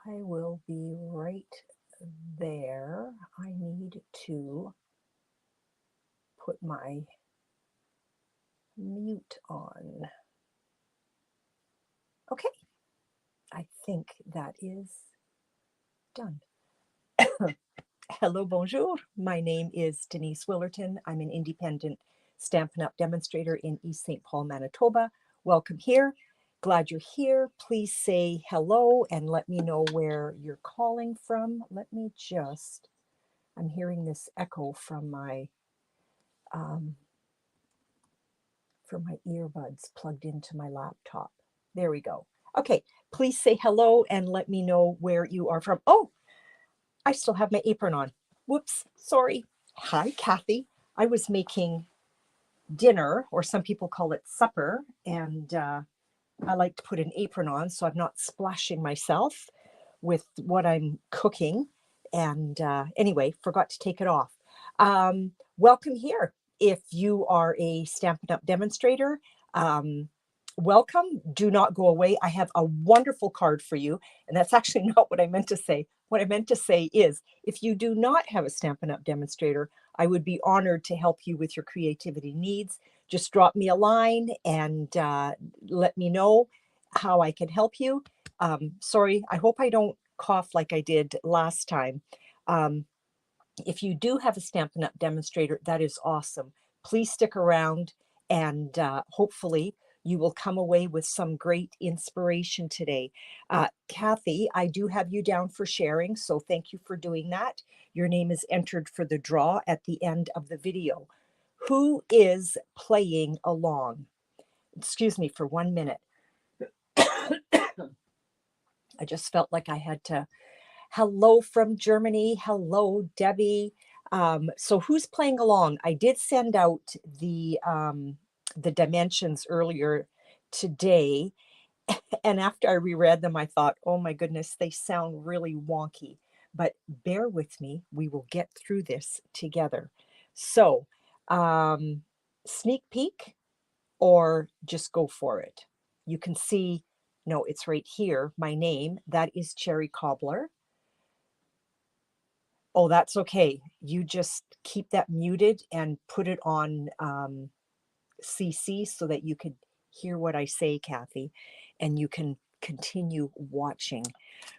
I will be right there. I need to put my mute on. Okay, I think that is done. Hello, bonjour. My name is Denise Willerton. I'm an independent Stampin' Up demonstrator in East St. Paul, Manitoba. Welcome here. Glad you're here. Please say hello and let me know where you're calling from. Let me just, I'm hearing this echo from my earbuds plugged into my laptop. There we go. Okay, please say hello and let me know where you are from. Oh, I still have my apron on. Whoops, sorry. Hi, Kathy. I was making dinner, or some people call it supper, and I like to put an apron on so I'm not splashing myself with what I'm cooking. And anyway, forgot to take it off. Welcome here. If you are a Stampin' Up demonstrator, welcome. Do not go away. I have a wonderful card for you. And that's actually not what I meant to say. What I meant to say is, if you do not have a Stampin' Up demonstrator, I would be honored to help you with your creativity needs. Just drop me a line and let me know how I can help you. Sorry, I hope I don't cough like I did last time. If you do have a Stampin' Up demonstrator, that is awesome. Please stick around and hopefully you will come away with some great inspiration today. Kathy, I do have you down for sharing, so thank you for doing that. Your name is entered for the draw at the end of the video. Who is playing along? Excuse me for 1 minute. I just felt like I had to. Hello from Germany. Hello, Debbie. So who's playing along? I did send out the dimensions earlier today. And after I reread them, I thought, oh my goodness, they sound really wonky. But bear with me. We will get through this together. So sneak peek or just go for it. You can see, no, it's right here. My name, that is Cherry Cobbler. Oh, that's okay. You just keep that muted and put it on CC so that you could hear what I say, Kathy, and you can continue watching.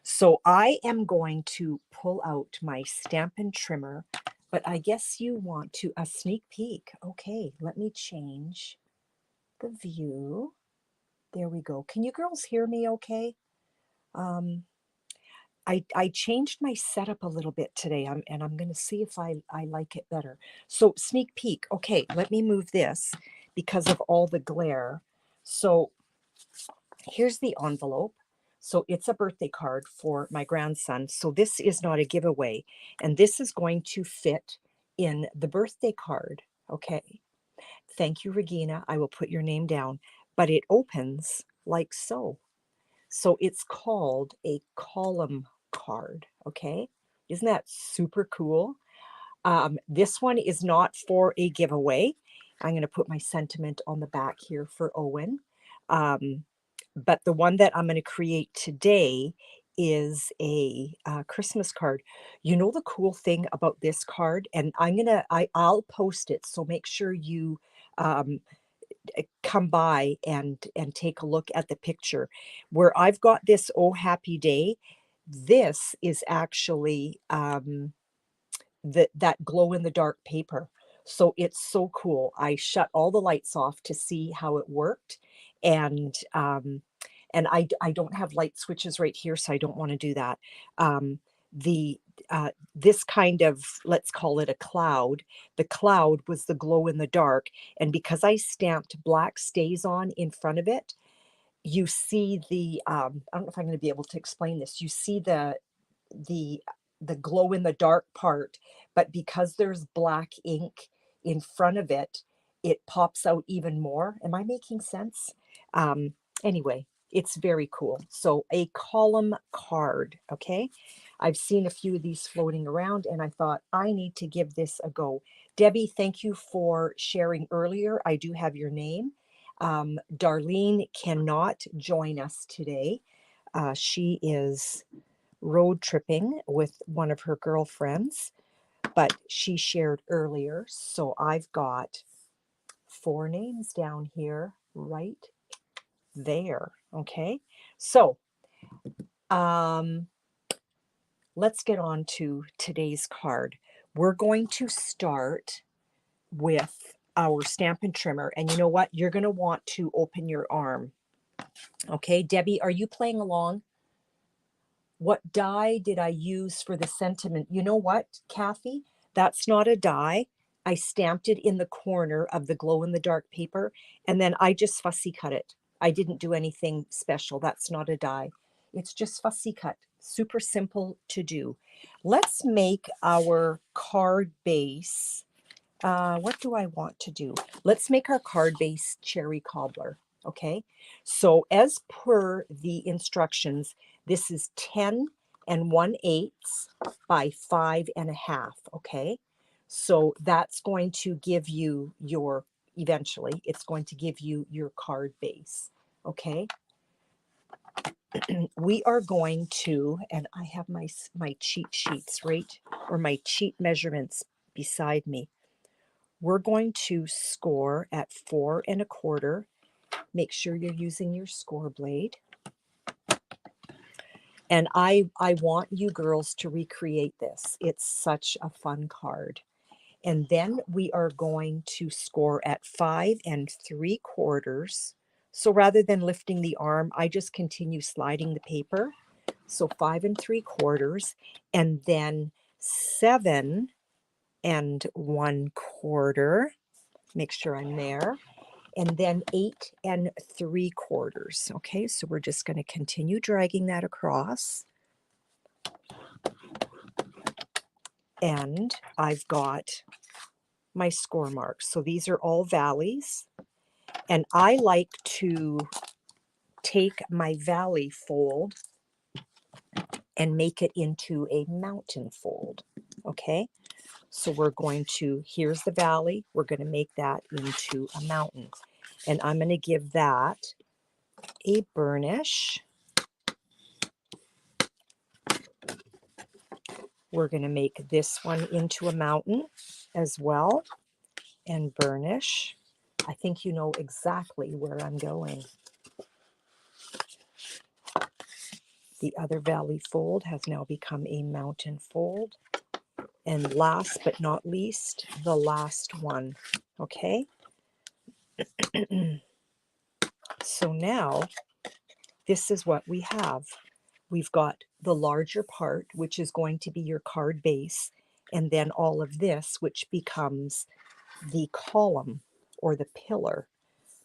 So I am going to pull out my Stampin' Trimmer, but I guess you want to a sneak peek. Okay, let me change the view. There we go. Can you girls hear me okay? I changed my setup a little bit today, and I'm going to see if I like it better. So sneak peek. Okay, let me move this because of all the glare. So here's the envelope. So it's a birthday card for my grandson. So this is not a giveaway, and this is going to fit in the birthday card. Okay. Thank you, Regina. I will put your name down, but it opens like so. So it's called a column card, okay? Isn't that super cool? This one is not for a giveaway. I'm going to put my sentiment on the back here for Owen. But the one that I'm going to create today is a Christmas card. You know the cool thing about this card, and I'll post it, so make sure you come by and take a look at the picture where I've got this Oh Happy Day. This is actually that glow in the dark paper. So it's so cool. I shut all the lights off to see how it worked. And I don't have light switches right here, so I don't want to do that. This kind of, let's call it a cloud. The cloud was the glow in the dark. And because I stamped black stays on in front of it, you see the, I don't know if I'm going to be able to explain this. You see the glow in the dark part, but because there's black ink in front of it, it pops out even more. Am I making sense? Anyway, it's very cool. So a column card, okay? I've seen a few of these floating around and I thought I need to give this a go. Debbie, thank you for sharing earlier. I do have your name. Darlene cannot join us today. She is road tripping with one of her girlfriends, but she shared earlier. So I've got 4 names down here right there. Okay, so let's get on to today's card. We're going to start with our Stampin' Trimmer, and you know what? You're going to want to open your arm. Okay, Debbie, are you playing along? What die did I use for the sentiment? You know what, Kathy? That's not a die. I stamped it in the corner of the glow-in-the-dark paper, and then I just fussy cut it. I didn't do anything special. That's not a die. It's just fussy cut. Super simple to do. Let's make our card base. What do I want to do? Let's make our card base cherry cobbler. Okay, so as per the instructions, this is 10 1/8 by 5 1/2. Okay, so that's going to give you your, eventually, it's going to give you your card base. Okay, we are going to, and I have my cheat sheets, right, or my cheat measurements beside me. We're going to score at 4 1/4. Make sure you're using your score blade. And I want you girls to recreate this. It's such a fun card. And then we are going to score at 5 3/4. So rather than lifting the arm, I just continue sliding the paper. So 5 3/4, and then 7 1/4. Make sure I'm there. And then 8 3/4. Okay, so we're just going to continue dragging that across. And I've got my score marks. So these are all valleys. And I like to take my valley fold and make it into a mountain fold. Okay, so we're going to, here's the valley, we're going to make that into a mountain. And I'm going to give that a burnish. We're going to make this one into a mountain as well and burnish. I think you know exactly where I'm going. The other valley fold has now become a mountain fold. And last but not least, the last one. Okay. So now this is what we have. We've got the larger part, which is going to be your card base, and then all of this, which becomes the column or the pillar.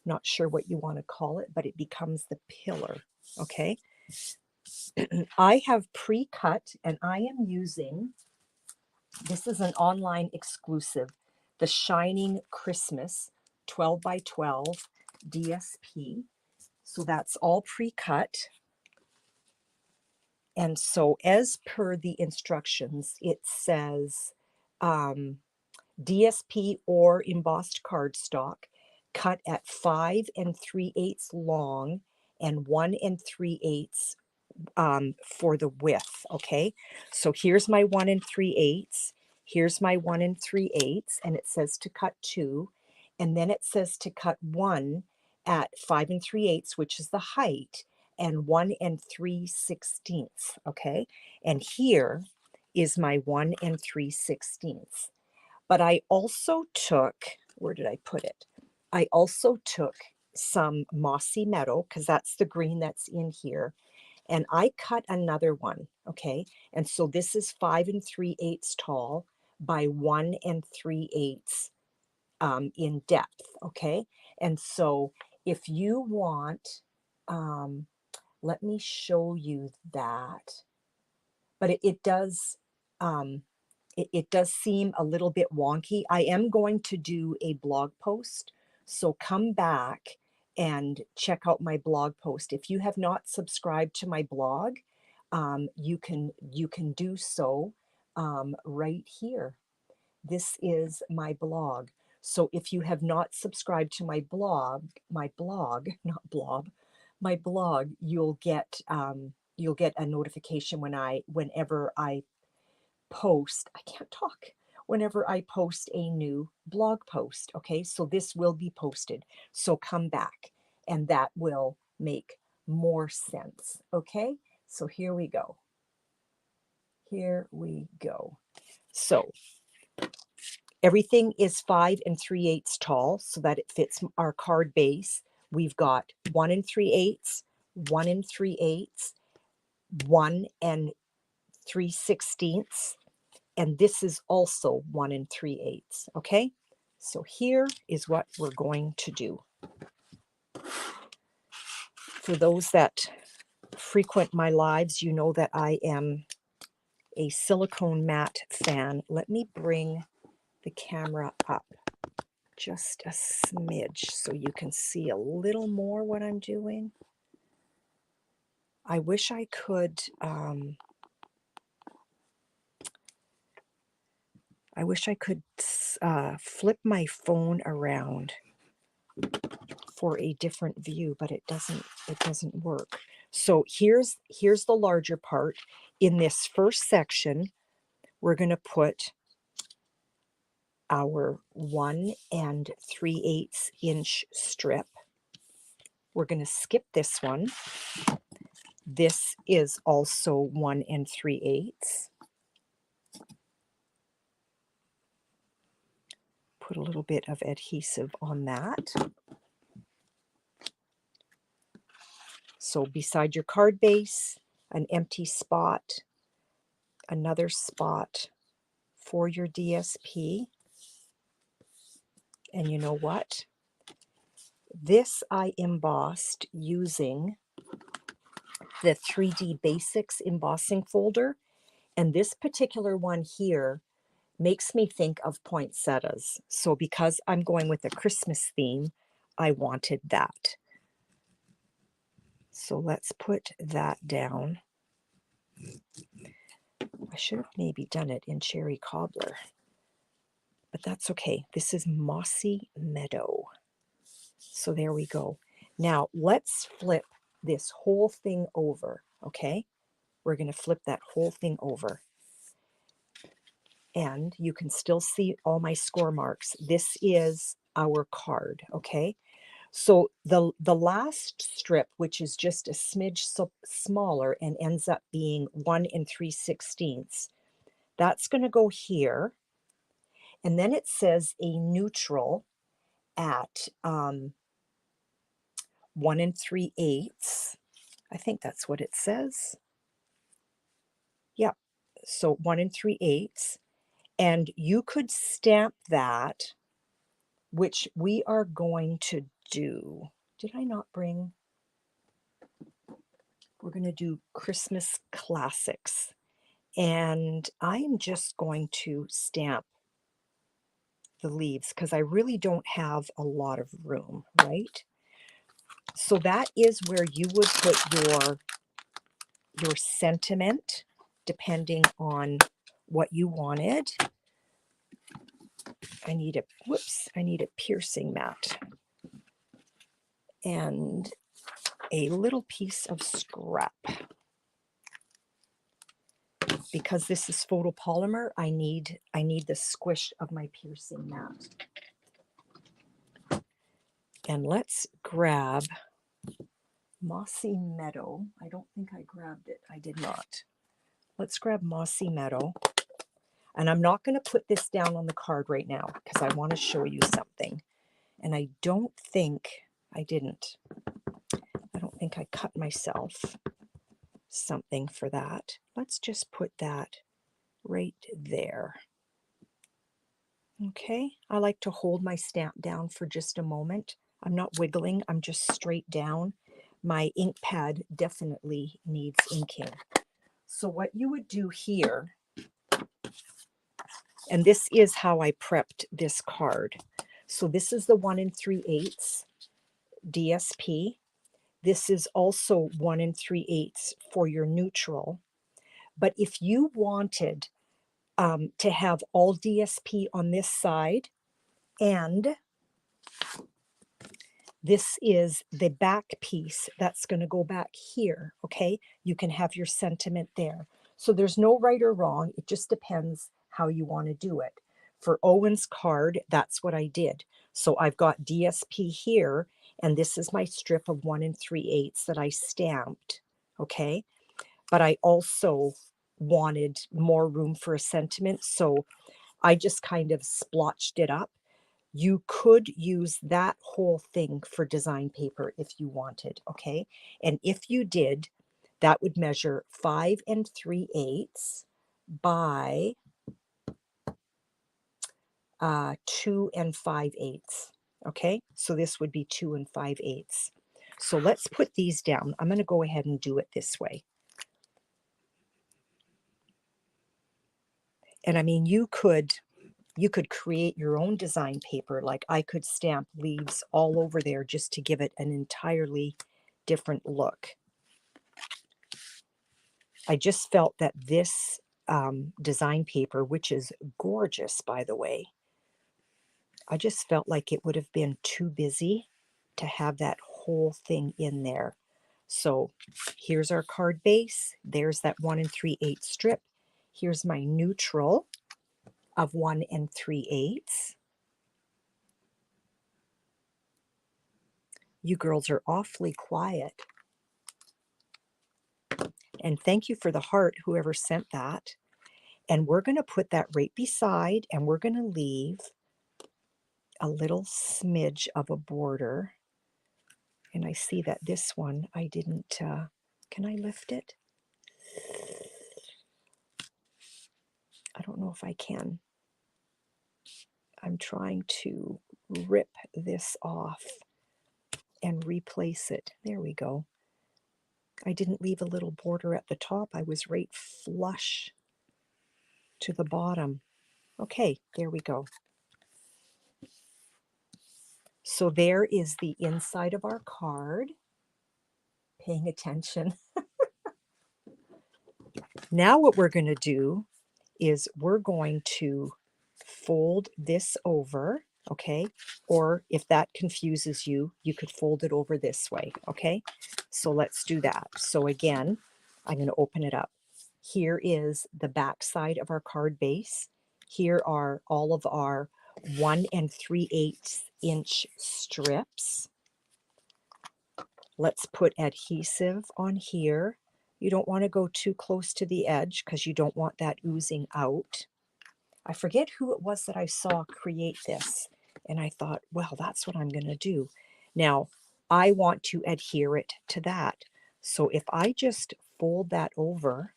Not sure what you want to call it, but it becomes the pillar. Okay. I have pre-cut, and I am using, this is an online exclusive, the Shining Christmas 12 by 12 DSP. So that's all pre-cut. And so as per the instructions, it says DSP or embossed cardstock, cut at 5 3/8 long and 1 3/8 for the width. Okay, so here's my 1 3/8. Here's my 1 3/8, and it says to cut 2, and then it says to cut 1 at 5 3/8, which is the height, and 1 3/16. Okay, and here is my 1 3/16. But I also took, where did I put it? I also took some mossy meadow, because that's the green that's in here, and I cut another one. Okay, and so this is 5 3/8 tall by 1 3/8 in depth. Okay, and so if you want, let me show you that. But it does, it does seem a little bit wonky. I am going to do a blog post, so come back and check out my blog post. If you have not subscribed to my blog, you can do so right here. This is my blog. So if you have not subscribed to my blog, not blob, my blog, you'll get you'll get a notification whenever I post. I can't talk. Whenever I post a new blog post. Okay, so this will be posted. So come back, and that will make more sense. Okay, so here we go. Here we go. So everything is 5 3/8 tall so that it fits our card base. We've got 1 3/8, 1 3/8, 1 3/16, and this is also 1 3/8. Okay, so here is what we're going to do. For those that frequent my lives, you know that I am a silicone mat fan. Let me bring the camera up just a smidge so you can see a little more what I'm doing. I wish I could flip my phone around for a different view, but it doesn't work. So here's the larger part. In this first section, we're going to put our 1 3/8 inch strip. We're going to skip this one. This is also 1 3/8. Put a little bit of adhesive on that. So beside your card base, an empty spot, another spot for your DSP. And you know what? This I embossed using the 3D Basics embossing folder. And this particular one here makes me think of poinsettias. So because I'm going with a Christmas theme, I wanted that. So let's put that down. I should have maybe done it in Cherry Cobbler, but that's okay. This is Mossy Meadow. So there we go. Now let's flip this whole thing over, okay? We're going to flip that whole thing over. And you can still see all my score marks. This is our card, okay? So the last strip, which is just a smidge smaller and ends up being 1 3/16, that's going to go here. And then it says a neutral at 1 3/8. I think that's what it says. Yep. So 1 3/8. And you could stamp that, which we are going to do. Did I not bring? We're going to do Christmas classics. And I am just going to stamp the leaves because I really don't have a lot of room, right? So that is where you would put your sentiment, depending on what you wanted. I need a piercing mat and a little piece of scrap. Because this is photopolymer, I need the squish of my piercing mat. And let's grab Mossy Meadow. I don't think I grabbed it. I did not. Let's grab Mossy Meadow. And I'm not going to put this down on the card right now because I want to show you something. And I don't think I didn't. I don't think I cut myself something for that. Let's just put that right there. Okay, I like to hold my stamp down for just a moment. I'm not wiggling, I'm just straight down. My ink pad definitely needs inking. So what you would do here, and this is how I prepped this card. So this is the 1 3/8 DSP. This is also 1 3/8 for your neutral. But if you wanted to have all DSP on this side and This is the back piece that's going to go back here, okay? You can have your sentiment there. So there's no right or wrong. It just depends how you want to do it. For Owen's card, that's what I did. So I've got DSP here, and this is my strip of 1 3/8 that I stamped, okay? But I also wanted more room for a sentiment, so I just kind of splotched it up. You could use that whole thing for design paper if you wanted, okay? And if you did, that would measure 5 3/8 by 2 5/8, okay? So this would be 2 5/8. So let's put these down. I'm going to go ahead and do it this way. And I mean, you could create your own design paper. Like I could stamp leaves all over there just to give it an entirely different look. I just felt that this design paper, which is gorgeous, by the way, I just felt like it would have been too busy to have that whole thing in there. So here's our card base. There's that 1 3/8 strip. Here's my neutral of 1 3/8. You girls are awfully quiet. And thank you for the heart, whoever sent that. And we're going to put that right beside, and we're going to leave a little smidge of a border. And I see that this one, I didn't, can I lift it? I don't know if I can. I'm trying to rip this off and replace it. There we go. I didn't leave a little border at the top. I was right flush to the bottom. Okay, there we go. So there is the inside of our card. Paying attention. Now what we're going to do is we're going to fold this over, okay? Or if that confuses you, you could fold it over this way, okay? So let's do that. So again, I'm going to open it up. Here is the back side of our card base. Here are all of our 1 3/8 inch strips. Let's put adhesive on here. You don't want to go too close to the edge because you don't want that oozing out. I forget who it was that I saw create this, and I thought, well, that's what I'm going to do. Now, I want to adhere it to that. So if I just fold that over,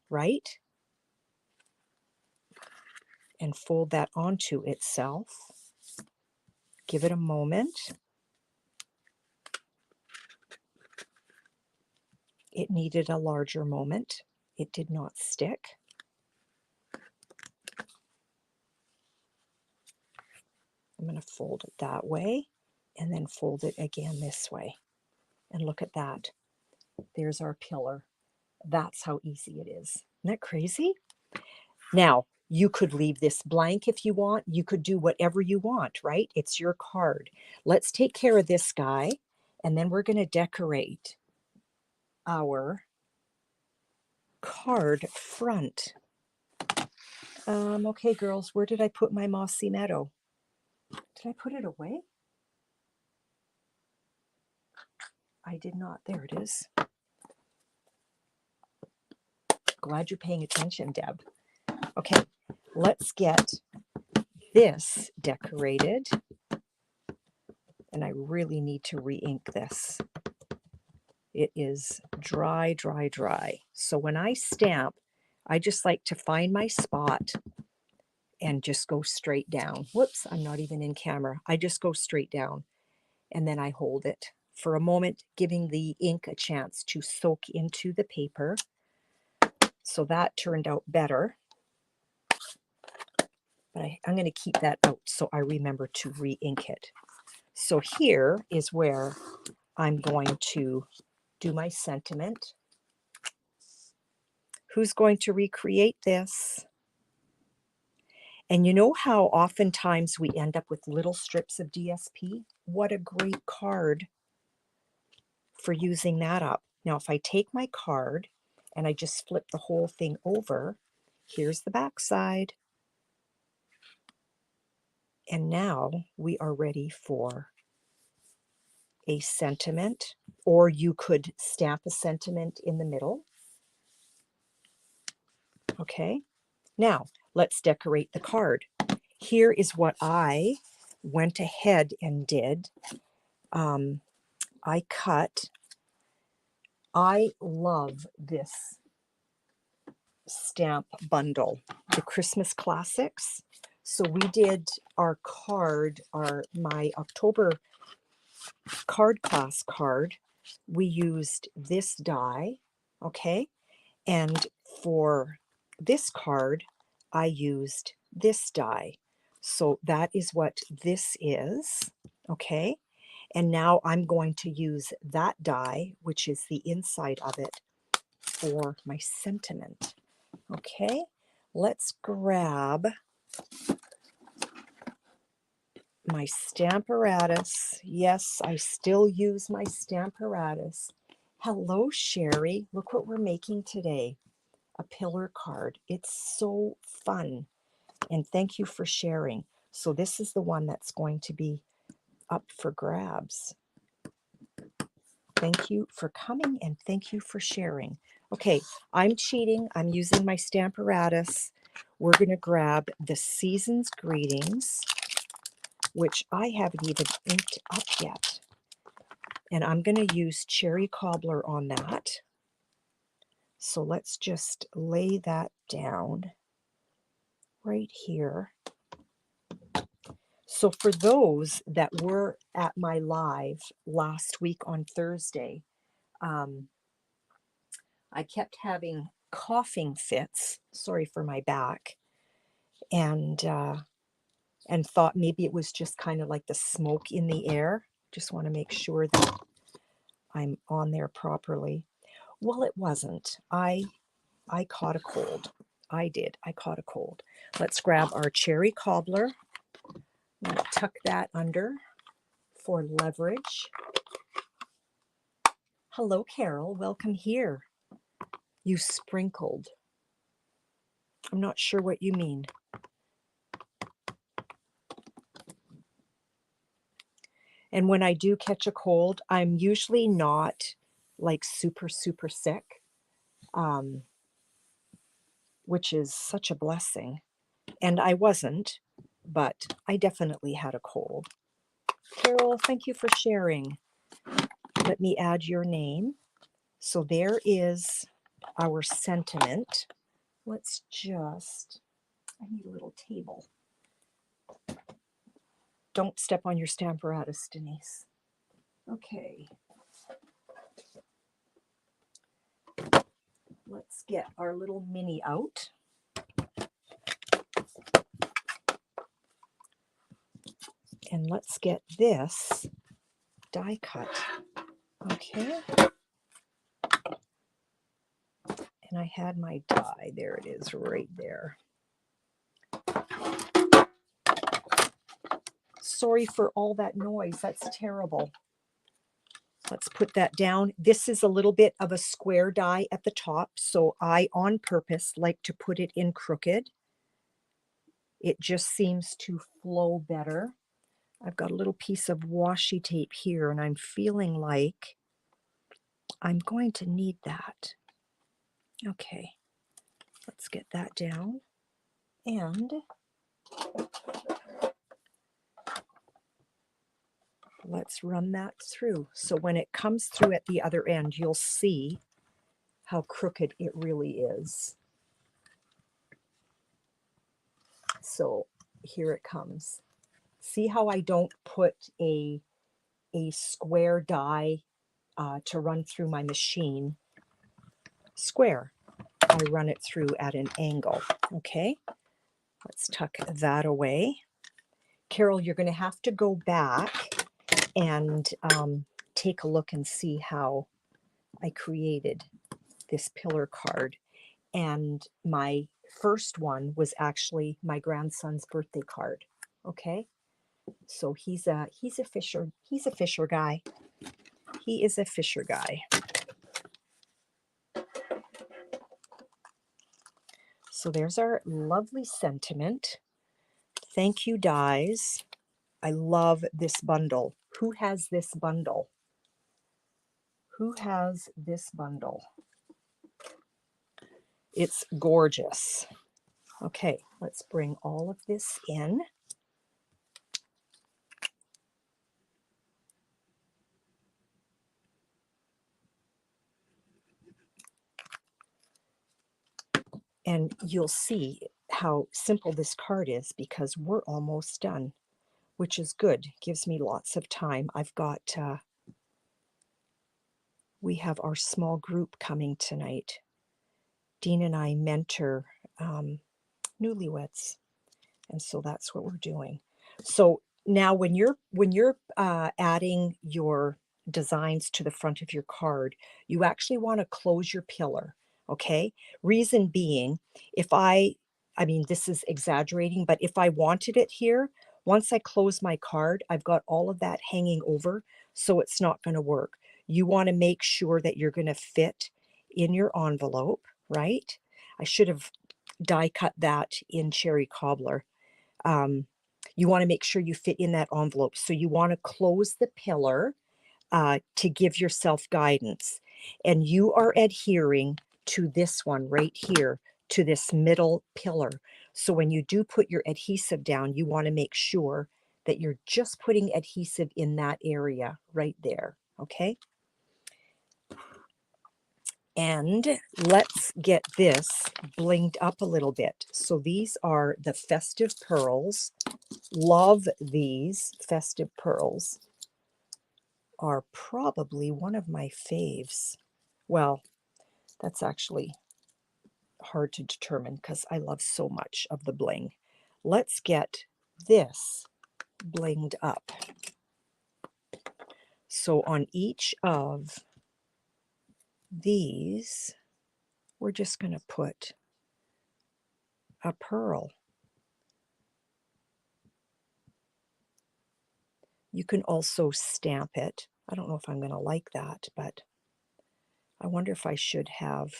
right, and fold that onto itself, give it a moment. It needed a larger moment. It did not stick. I'm going to fold it that way and then fold it again this way. And look at that. There's our pillar. That's how easy it is. Isn't that crazy? Now, you could leave this blank if you want. You could do whatever you want, right? It's your card. Let's take care of this guy, and then we're going to decorate our card front. Okay, girls, where did I put my mossy meadow? Did I put it away? I did not. There it is. Glad you're paying attention, Deb. Okay, let's get this decorated. And I really need to re-ink this. It is dry, dry, dry. So when I stamp, I just like to find my spot and just go straight down. Whoops, I'm not even in camera. I just go straight down and then I hold it for a moment, giving the ink a chance to soak into the paper. So that turned out better. But I'm going to keep that out so I remember to re-ink it. So here is where I'm going to do my sentiment. Who's going to recreate this? And you know how oftentimes we end up with little strips of DSP? What a great card for using that up. Now, if I take my card and I just flip the whole thing over, here's the back side. And now we are ready for a sentiment, or you could stamp a sentiment in the middle. Okay, now let's decorate the card. Here is what I went ahead and did. I love this stamp bundle, the Christmas classics. So we did our card, my October card class card. We used this die, okay? And for this card, I used this die. So that is what this is, okay? And now I'm going to use that die, which is the inside of it, for my sentiment. Okay, let's grab my Stamparatus. Yes, I still use my Stamparatus. Hello, Sherry. Look what we're making today. A pillar card. It's so fun. And thank you for sharing. So this is the one that's going to be up for grabs. Thank you for coming and thank you for sharing. Okay, I'm cheating. I'm using my Stamparatus. We're going to grab the Season's Greetings, which I haven't even inked up yet. And I'm going to use Cherry Cobbler on that. So let's just lay that down right here. So for those that were at my live last week on Thursday, I kept having coughing fits, sorry for my back, and thought maybe it was just kind of like the smoke in the air. Just want to make sure that I'm on there properly. Well, it wasn't. I caught a cold. I did. I caught a cold. Let's grab our Cherry Cobbler. I'm going to tuck that under for leverage. Hello, Carol. Welcome here. You sprinkled. I'm not sure what you mean. And when I do catch a cold, I'm usually not like super, super sick, which is such a blessing. And I wasn't, but I definitely had a cold. Carol, thank you for sharing. Let me add your name. So there is our sentiment. Let's just, I need a little table. Don't step on your Stamparatus, Denise. Okay. Let's get our little mini out. And let's get this die cut. Okay. And I had my die. There it is, right there. Sorry for all that noise. That's terrible. Let's put that down. This is a little bit of a square die at the top, so I, on purpose, like to put it in crooked. It just seems to flow better. I've got a little piece of washi tape here, and I'm feeling like I'm going to need that. Okay, let's get that down. And let's run that through. So when it comes through at the other end, you'll see how crooked it really is. So here it comes. See how I don't put a square die to run through my machine square. I run it through at an angle. Okay, let's tuck that away. Carol, you're going to have to go back and take a look and see how I created this pillar card. And my first one was actually my grandson's birthday card. Okay, so he's a fisher. He's a fisher guy. He is a fisher guy. So there's our lovely sentiment. Thank you, dies. I love this bundle. Who has this bundle? Who has this bundle? It's gorgeous. Okay, let's bring all of this in. And you'll see how simple this card is because we're almost done, which is good. Gives me lots of time. I've got, we have our small group coming tonight. Dean and I mentor newlyweds, and so that's what we're doing. So now when you're adding your designs to the front of your card, you actually want to close your pillar. Okay, reason being, if I mean, this is exaggerating, but if I wanted it here, once I close my card, I've got all of that hanging over, so it's not going to work. You want to make sure that you're going to fit in your envelope, right? I should have die cut that in cherry cobbler. You want to make sure you fit in that envelope. So you want to close the pillar to give yourself guidance. And you are adhering to this one right here, to this middle pillar. So when you do put your adhesive down, you want to make sure that you're just putting adhesive in that area right there, okay? And let's get this blinged up a little bit. So these are the festive pearls. Love these festive pearls. Are probably one of my faves. Well, that's actually hard to determine because I love so much of the bling. Let's get this blinged up. So on each of these, we're just going to put a pearl. You can also stamp it. I don't know if I'm going to like that, but I wonder if I should have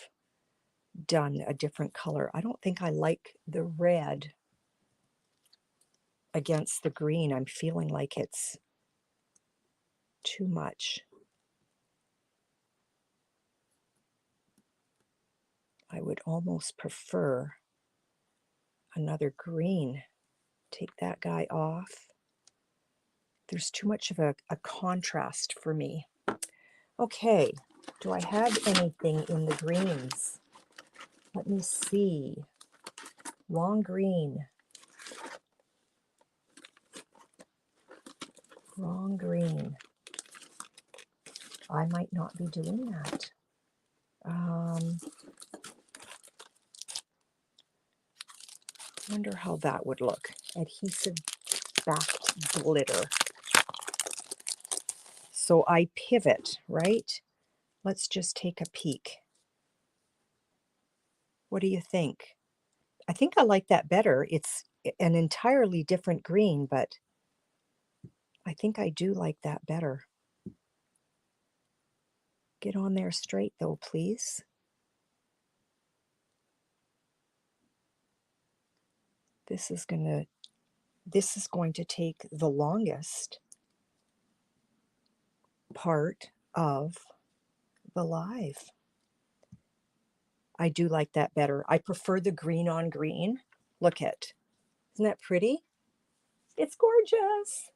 done a different color. I don't think I like the red against the green. I'm feeling like it's too much. I would almost prefer another green. Take that guy off. There's too much of a contrast for me. Okay, do I have anything in the greens? Let me see. Wrong green. Wrong green. I might not be doing that. Wonder how that would look. Adhesive backed glitter. So I pivot, right? Let's just take a peek. What do you think? I think I like that better. It's an entirely different green, but I think I do like that better. Get on there straight though, please. This is going to take the longest part of the live. I do like that better. I prefer the green on green. Look at, isn't that pretty? It's gorgeous.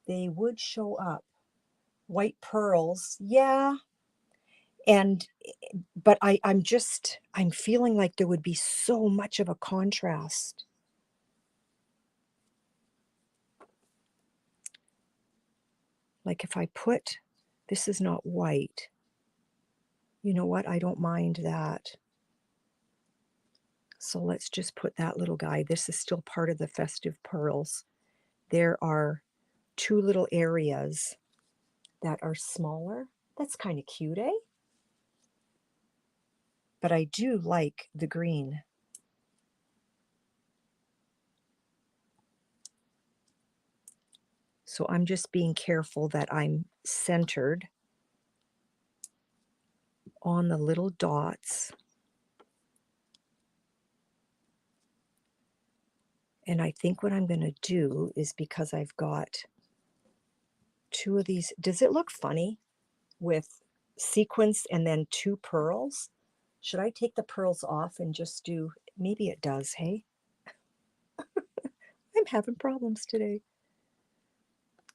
They would show up. White pearls, yeah. But I'm feeling like there would be so much of a contrast. Like if I put, this is not white. You know what? I don't mind that. So let's just put that little guy. This is still part of the festive pearls. There are two little areas that are smaller. That's kind of cute, eh? But I do like the green. So I'm just being careful that I'm centered on the little dots. And I think what I'm going to do is, because I've got two of these, does it look funny with sequins and then two pearls? Should I take the pearls off and just do, maybe it does, hey? I'm having problems today.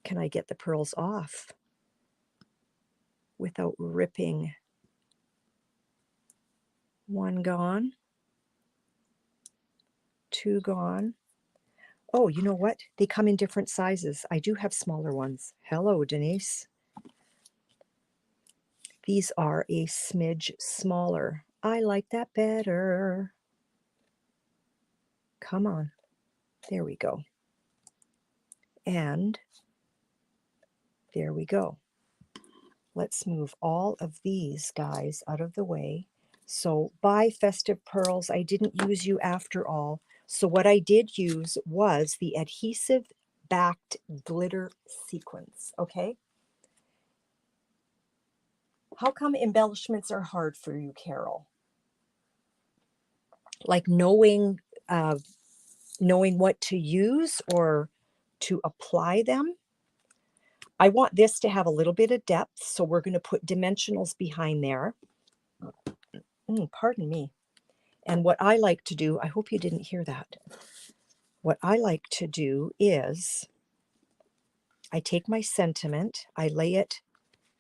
Can I get the pearls off without ripping? One gone, two gone. Oh, you know what? They come in different sizes. I do have smaller ones. Hello, Denise. These are a smidge smaller. I like that better. Come on. There we go. And there we go. Let's move all of these guys out of the way. So bye, festive pearls. I didn't use you after all. So what I did use was the adhesive backed glitter sequins, okay? How come embellishments are hard for you, Carol? Like knowing what to use or to apply them? I want this to have a little bit of depth, so we're going to put dimensionals behind there. Pardon me. And what I like to do, I hope you didn't hear that. What I like to do is I take my sentiment, I lay it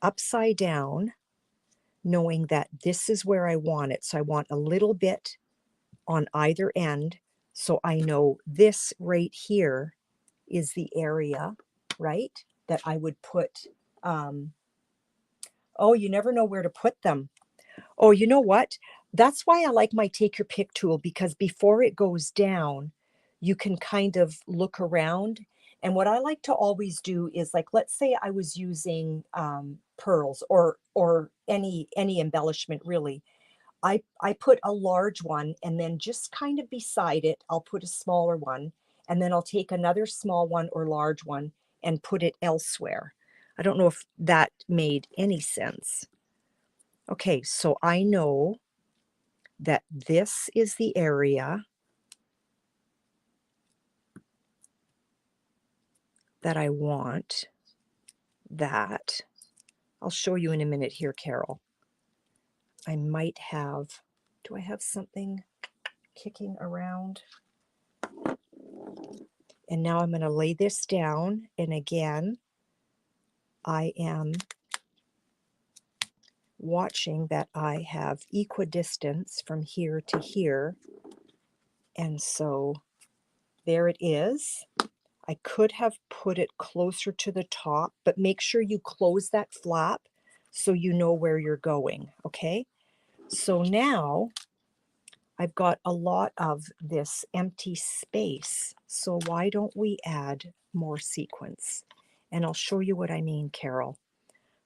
upside down, knowing that this is where I want it. So I want a little bit on either end. So I know this right here is the area, right, that I would put. Oh, you never know where to put them. Oh, you know what? That's why I like my Take Your Pick tool, because before it goes down, you can kind of look around. And what I like to always do is, like, let's say I was using pearls or any embellishment really. I put a large one, and then just kind of beside it, I'll put a smaller one, and then I'll take another small one or large one and put it elsewhere. I don't know if that made any sense. Okay, so I know that this is the area that I want that. I'll show you in a minute here, Carol. I might have, do I have something kicking around? And now I'm going to lay this down. And again, I am watching that I have equidistance from here to here. And so there it is. I could have put it closer to the top, but make sure you close that flap so you know where you're going, okay? So now I've got a lot of this empty space. So why don't we add more sequins? And I'll show you what I mean, Carol.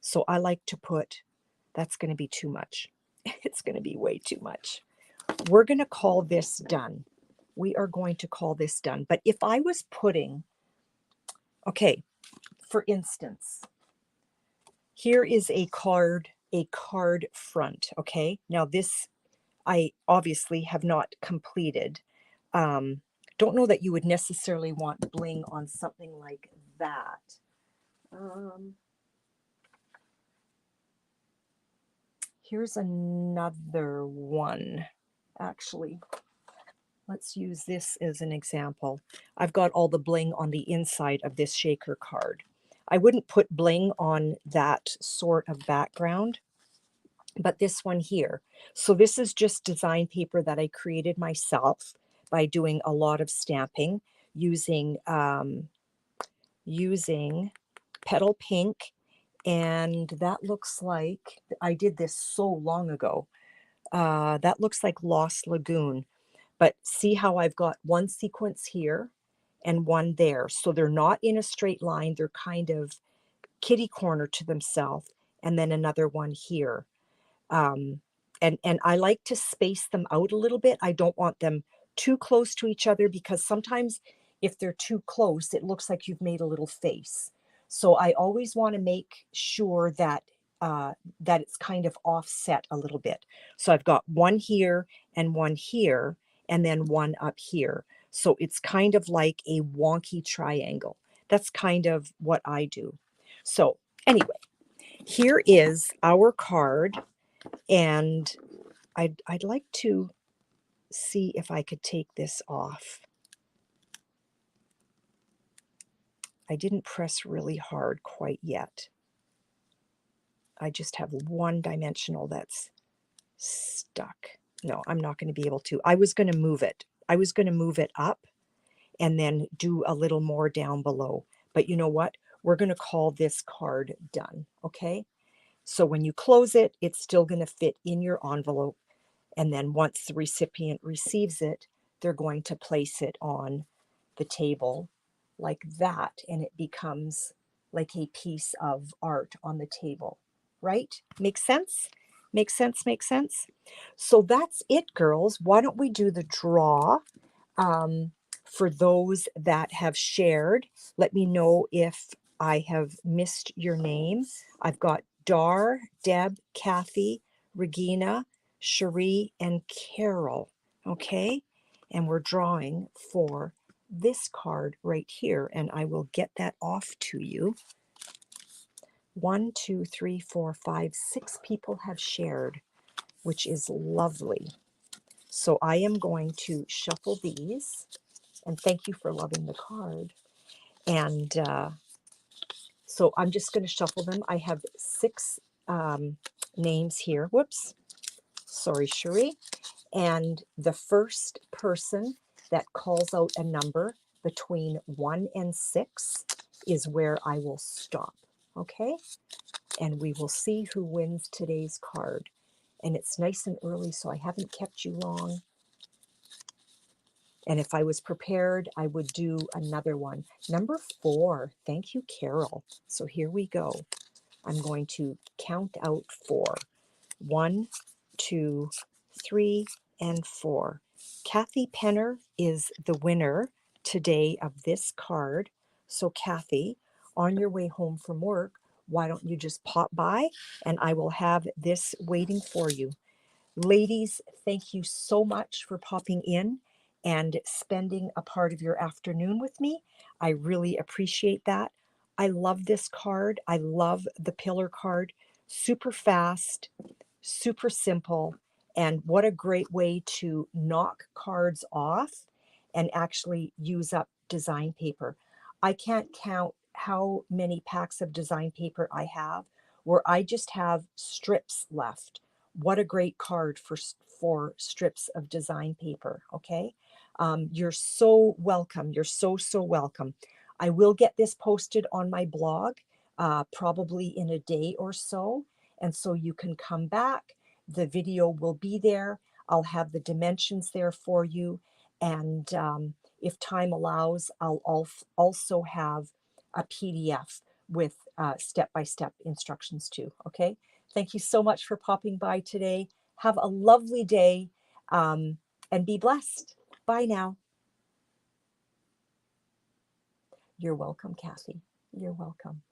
So I like to put, that's going to be too much. It's going to be way too much. We're going to call this done. We are going to call this done. But if I was putting, okay, for instance, here is a card front, okay? Now this, I obviously have not completed. Don't know that you would necessarily want bling on something like that. Here's another one. Actually, let's use this as an example. I've got all the bling on the inside of this shaker card. I wouldn't put bling on that sort of background, but this one here. So this is just design paper that I created myself by doing a lot of stamping using Petal Pink, and that looks like, I did this so long ago. That looks like Lost Lagoon. But see how I've got one sequence here and one there. So they're not in a straight line. They're kind of kitty corner to themselves. And then another one here. And I like to space them out a little bit. I don't want them too close to each other, because sometimes if they're too close, it looks like you've made a little face. So I always want to make sure that that it's kind of offset a little bit. So I've got one here and one here, and then one up here. So it's kind of like a wonky triangle. That's kind of what I do. So anyway, here is our card, and I'd like to see if I could take this off. I didn't press really hard quite yet. I just have one dimensional that's stuck. No, I'm not going to be able to. I was going to move it. I was going to move it up and then do a little more down below. But you know what? We're going to call this card done, okay? So when you close it, it's still going to fit in your envelope. And then once the recipient receives it, they're going to place it on the table like that, and it becomes like a piece of art on the table, right? Makes sense? Makes sense, makes sense. So that's it, girls. Why don't we do the draw for those that have shared? Let me know if I have missed your name. I've got Dar, Deb, Kathy, Regina, Cherie, and Carol, okay? And we're drawing for this card right here, and I will get that off to you. 1, 2, 3, 4, 5, 6 people have shared, which is lovely. So I am going to shuffle these, and thank you for loving the card. And so I'm just going to shuffle them. I have 6 names here. Whoops. Sorry, Cherie. And the first person that calls out a number between 1 and 6 is where I will stop. Okay? And we will see who wins today's card. And it's nice and early, so I haven't kept you long. And if I was prepared, I would do another one. Number 4. Thank you, Carol. So here we go. I'm going to count out 4. 1, 2, 3, and 4. Kathy Penner is the winner today of this card. So Kathy, on your way home from work, why don't you just pop by and I will have this waiting for you. Ladies, thank you so much for popping in and spending a part of your afternoon with me. I really appreciate that. I love this card. I love the pillar card. Super fast, super simple, and what a great way to knock cards off and actually use up design paper. I can't count how many packs of design paper I have where I just have strips left. What a great card for strips of design paper, okay? You're so welcome. You're so welcome. I will get this posted on my blog probably in a day or so. And so you can come back. The video will be there. I'll have the dimensions there for you. And if time allows, I'll also have a PDF with step-by-step instructions too, okay? Thank you so much for popping by today. Have a lovely day and be blessed. Bye now. You're welcome, Kathy. You're welcome.